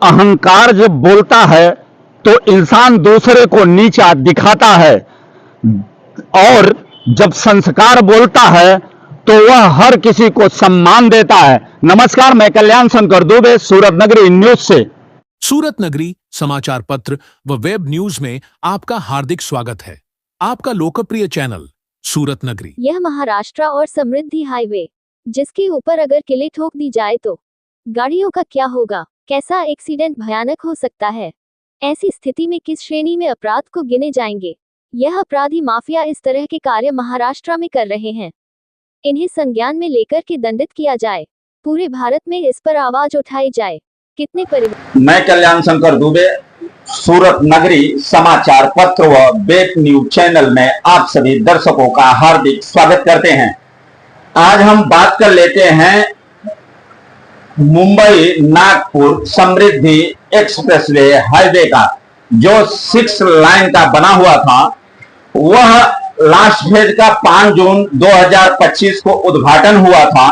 अहंकार जब बोलता है तो इंसान दूसरे को नीचा दिखाता है, और जब संस्कार बोलता है तो वह हर किसी को सम्मान देता है। नमस्कार, मैं कल्याण शंकर दुबे, सूरत नगरी न्यूज से। सूरत नगरी समाचार पत्र व वेब न्यूज में आपका हार्दिक स्वागत है। आपका लोकप्रिय चैनल सूरत नगरी। यह महाराष्ट्र और समृद्धि हाईवे, जिसके ऊपर अगर किले ठोक दी जाए तो गाड़ियों का क्या होगा? कैसा एक्सीडेंट भयानक हो सकता है? ऐसी स्थिति में किस श्रेणी में अपराध को गिने जाएंगे? यह अपराधी माफिया इस तरह के कार्य महाराष्ट्र में कर रहे हैं। इन्हें संज्ञान में लेकर के दंडित किया जाए। पूरे भारत में इस पर आवाज उठाई जाए। कितने परिवार। मैं कल्याण शंकर दुबे, सूरत नगरी समाचार पत्र व वेब न्यूज चैनल में आप सभी दर्शकों का हार्दिक स्वागत करते हैं। आज हम बात कर लेते हैं मुंबई नागपुर समृद्धि एक्सप्रेसवे हाईवे का, जो 6 लाइन का बना हुआ था। वह लास्ट फेज का 5 जून 2025 को उद्घाटन हुआ था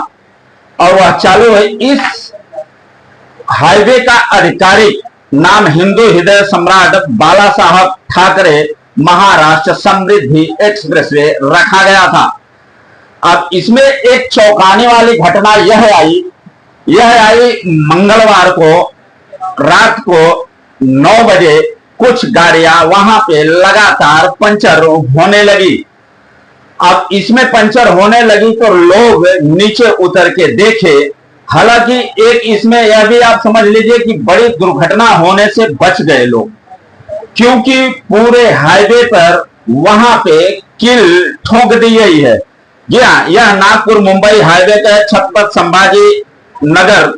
और वह चालू है। इस हाईवे का आधिकारिक नाम हिंदू हृदय सम्राट बाला साहब ठाकरे महाराष्ट्र समृद्धि एक्सप्रेसवे रखा गया था। अब इसमें एक चौंकाने वाली घटना यह आई मंगलवार को रात को 9 बजे कुछ गाड़ियां वहां पे लगातार पंचर होने लगी। अब इसमें पंचर होने लगी तो लोग नीचे उतर के देखे। हालांकि एक इसमें यह भी आप समझ लीजिए कि बड़ी दुर्घटना होने से बच गए लोग, क्योंकि पूरे हाईवे पर वहां पे किल ठोक दी गई है। जी हाँ, यह नागपुर मुंबई हाईवे का छत्रपति संभाजी नगर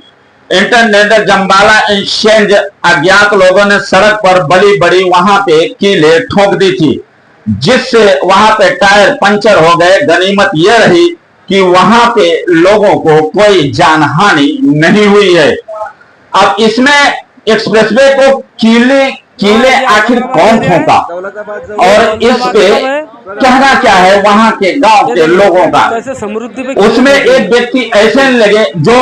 इंटरनेट जम्बाला एक्सचेंज। अज्ञात लोगों ने सड़क पर बड़ी बड़ी वहां पे कीलें ठोक दी थी, जिससे वहां पे टायर पंचर हो गए। गनीमत यह रही कि वहां पे लोगों को कोई जानहानि नहीं हुई है। अब इसमें एक्सप्रेसवे को कीले आखिर कौन ठोका और इस पे कहना क्या है वहां के गांव के लोगों का? उसमें एक व्यक्ति ऐसे लगे जो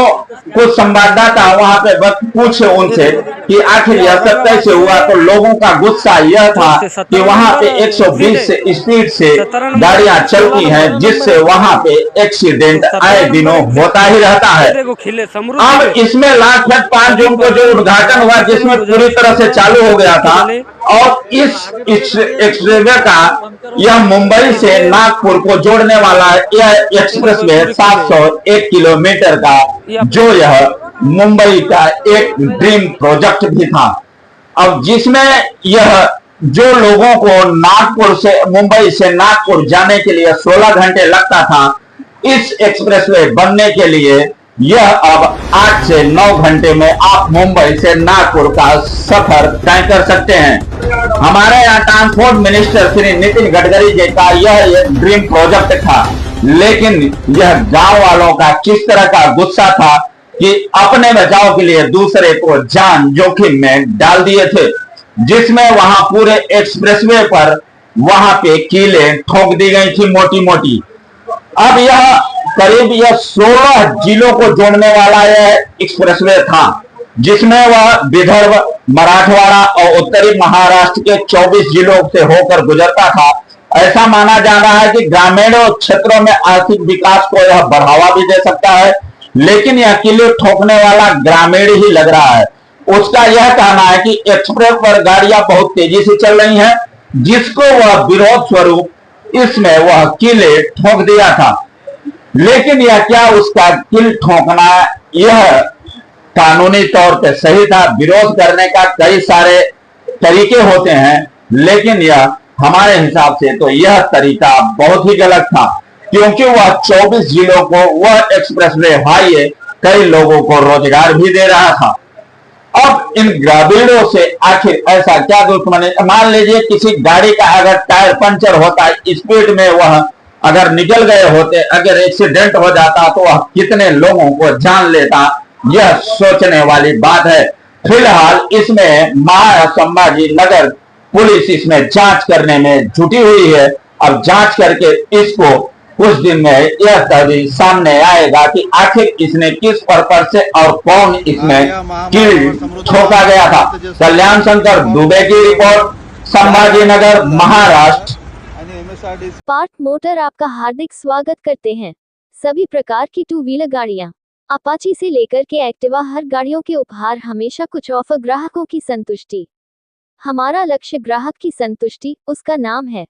कुछ संवाददाता वहां पे पूछे उनसे कि आखिर यह सब कैसे हुआ, तो लोगों का गुस्सा यह था कि वहां पे 120 से स्पीड से गाड़ियां चलती हैं, जिससे वहां पे एक्सीडेंट आए दिनों होता ही रहता है। अब इसमें लास्ट 5 जून को जो उद्घाटन हुआ, जिसमें पूरी तरह से चालू हो गया था, और इस एक्सप्रेसवे का यह मुंबई से नागपुर को जोड़ने वाला यह एक्सप्रेसवे 701 किलोमीटर का, जो यह मुंबई का एक ड्रीम प्रोजेक्ट भी था। अब जिसमें यह जो लोगों को मुंबई से नागपुर जाने के लिए 16 घंटे लगता था, इस एक्सप्रेसवे बनने के लिए यह अब 8 से 9 घंटे में आप मुंबई से नागपुर का सफर तय कर सकते हैं। हमारे यहाँ ट्रांसपोर्ट मिनिस्टर श्री नितिन गडकरी जी का यह एक ड्रीम प्रोजेक्ट था, लेकिन यह गांव वालों का किस तरह का गुस्सा था कि अपने बचाव के लिए दूसरे को जान जोखिम में डाल दिए थे, जिसमें वहां पूरे एक्सप्रेसवे पर वहां पे कीलें ठोक दी गई थी मोटी मोटी। अब यह करीब 16 जिलों को जोड़ने वाला यह एक्सप्रेसवे था, जिसमें वह विदर्भ, मराठवाड़ा और उत्तरी महाराष्ट्र के 24 जिलों से होकर गुजरता था। ऐसा माना जा रहा है कि ग्रामीण क्षेत्रों में आर्थिक विकास को यह बढ़ावा भी दे सकता है, लेकिन यह किले ठोकने वाला ग्रामीण ही लग रहा है। उसका यह कहना है कि एक्सप्रेस पर गाड़ियां बहुत तेजी से चल रही हैं, जिसको वह विरोध स्वरूप इसमें वह किले ठोक दिया था। लेकिन यह क्या उसका किल ठोकना यह कानूनी तौर पे सही था? विरोध करने का कई सारे तरीके होते हैं, लेकिन यह हमारे हिसाब से तो यह तरीका बहुत ही गलत था, क्योंकि वह 24 जिलों को वह एक्सप्रेसवे हाईवे कई लोगों को रोजगार भी दे रहा था। अब इन ग्रामीणों से आखिर ऐसा क्या दुश्मनी? मान लीजिए किसी गाड़ी का अगर टायर पंचर होता है, स्पीड में वह अगर निकल गए होते, अगर एक्सीडेंट हो जाता तो वह कितने लोगों को जान लेता, यह सोचने वाली बात है। फिलहाल इसमें संभाजी नगर पुलिस इसमें जांच करने में जुटी हुई है। अब जांच करके इसको कुछ दिन में यह तभी सामने आएगा कि आखिर इसने किस पर्पज से और कौन इसमें कील ठोका गया था। कल्याण शंकर दुबे की report, Sambhajinagar, Maharashtra. Spark motor आपका हार्दिक स्वागत करते हैं। सभी प्रकार की टू व्हीलर गाड़ियां, अपाची से लेकर के एक्टिवा, हर गाड़ियों के उपहार, हमेशा कुछ ऑफर, ग्राहकों की संतुष्टि। हमारा लक्ष्य ग्राहक की संतुष्टि, उसका नाम है